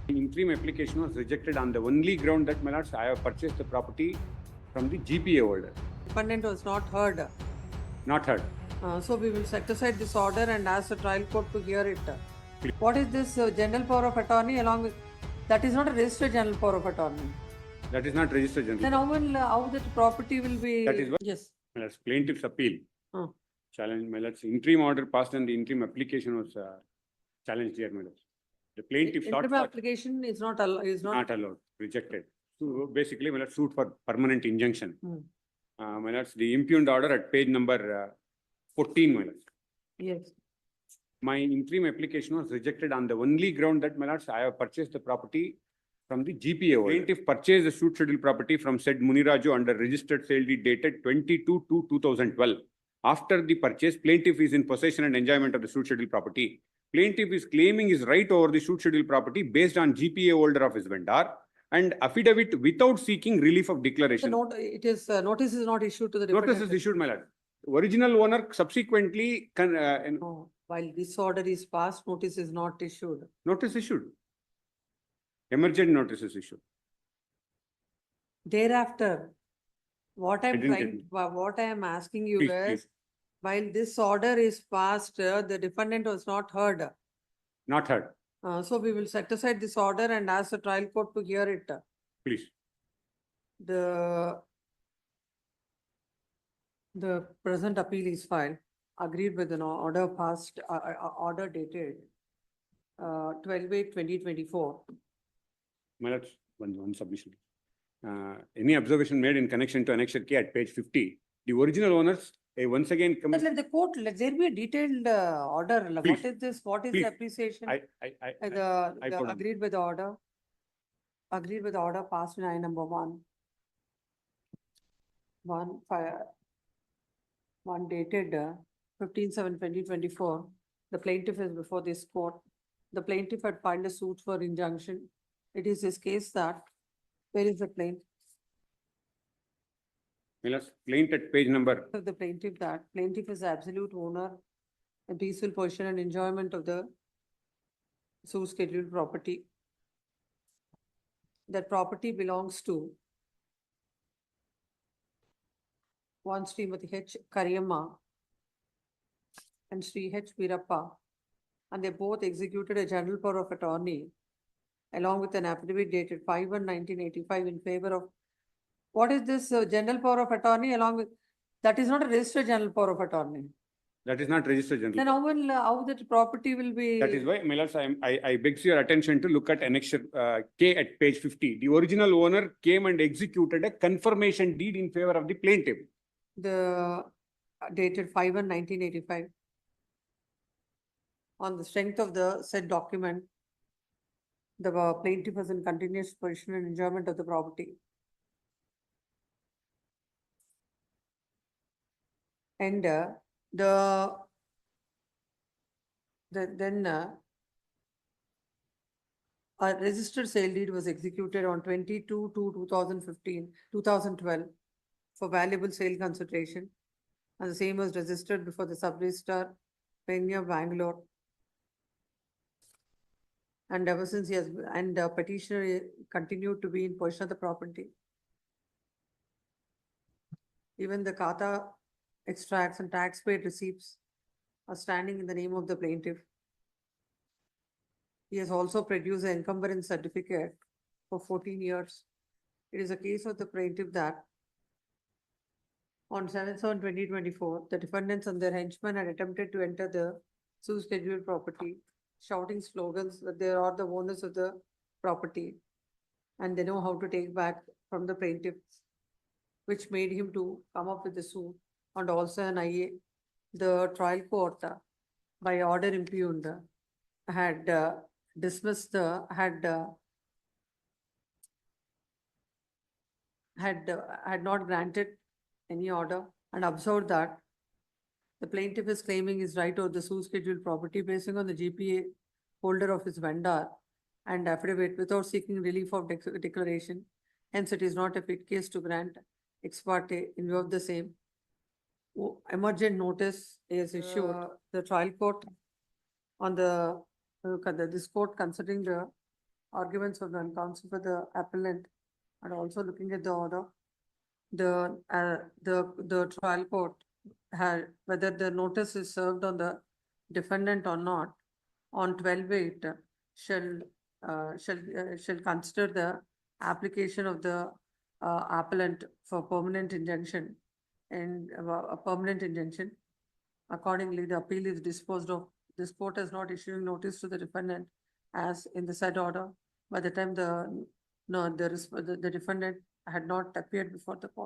Interim application was rejected on the only ground that, my lords, I have purchased the property from the GPA holder. Defendant was not heard. Not heard. So we will set aside this order and ask the trial court to hear it. What is this general power of attorney along with... That is not a registered general power of attorney. That is not registered general. Then how that property will be... That is what- Yes. My lords, plaintiff's appeal. Hmm. Challenge, my lords. Interim order passed and the interim application was challenged here, my lords. The plaintiff sought Interim for application is not not allowed, rejected. So basically, my lords, suit for permanent injunction. My lords, the impugned order at page number 14, my lords. Yes. My interim application was rejected on the only ground that, my lords, I have purchased the property from the GPA holder. Plaintiff purchased the suit schedule property from said Muniraju under registered sale deed dated 22/2/2012. After the purchase, plaintiff is in possession and enjoyment of the suit schedule property. Plaintiff is claiming his right over the suit schedule property based on GPA holder of his vendor and affidavit without seeking relief of declaration. Notice is not issued to the Notice defendant. is issued, my lord. Original owner subsequently No. While this order is passed, notice is not issued. notice issued. Emergent notice is issued. Thereafter, what I'm didn't get what I am asking you Please, is, please. while this order is passed, the defendant was not heard. Not heard. So we will set aside this order and ask the trial court to hear it. Please. The present appeal is filed, agreed with an order passed, order dated 12/8/2024. My lords, one submission. Any observation made in connection to Annexure K at page 50? The original owners, once again, Let the court, let there be a detailed order. What Please. is this? What is Please. the appreciation? I put on. Agreed with the order. Agreed with the order passed in I number 1. 1 dated 15/7/2024. The plaintiff is before this court. The plaintiff had filed a suit for injunction. It is his case that, where is the plaintiff? My lords, plaint at page number, Of the plaintiff that plaintiff is absolute owner and peaceful possession and enjoyment of the suit scheduled property. That property belongs to one Srimati H. Kariyamma and Sri H. Virappa, and they both executed a general power of attorney along with an affidavit dated 5/1/1985 in favor of... What is this general power of attorney along with... That is not a registered general power of attorney. that is not registered Then general. how that property will be... That is why, my lords, I begs your attention to look at Annexure K at page 50. The original owner came and executed a confirmation deed in favor of the plaintiff. The dated 5/1/1985. On the strength of the said document, the plaintiff was in continuous possession and enjoyment of the property. And then a registered sale deed was executed on 22/2/2012 for valuable sale consideration, and the same was registered before the sub-registrar, Penya, Bangalore. And ever since he has, and petitioner continued to be in possession of the property. Even the kata extracts and tax paid receipts are standing in the name of the plaintiff. He has also produced an encumbrance certificate for 14 years. It is a case of the plaintiff that on 7/7/2024, the defendants and their henchmen had attempted to enter the suit scheduled property, shouting slogans that they are the owners of the property and they know how to take back from the plaintiff, which made him to come up with the suit. And also an IA, the trial court by order impugned had dismissed the, had not granted any order and observed that the plaintiff is claiming his right over the suit scheduled property basing on the GPA holder of his vendor and affidavit without seeking relief of declaration. Hence, it is not a fit case to grant ex parte in view of the same. Emergent notice is issued. The trial court on this court considering the arguments of the counsel for the appellant and also looking at the order, the trial court had, whether the notice is served on the defendant or not, on 12/8 shall consider the application of the appellant for permanent injunction and a permanent injunction. Accordingly, the appeal is disposed of. This court is not issuing notice to the defendant as in the said order by the time the defendant had not appeared before the court.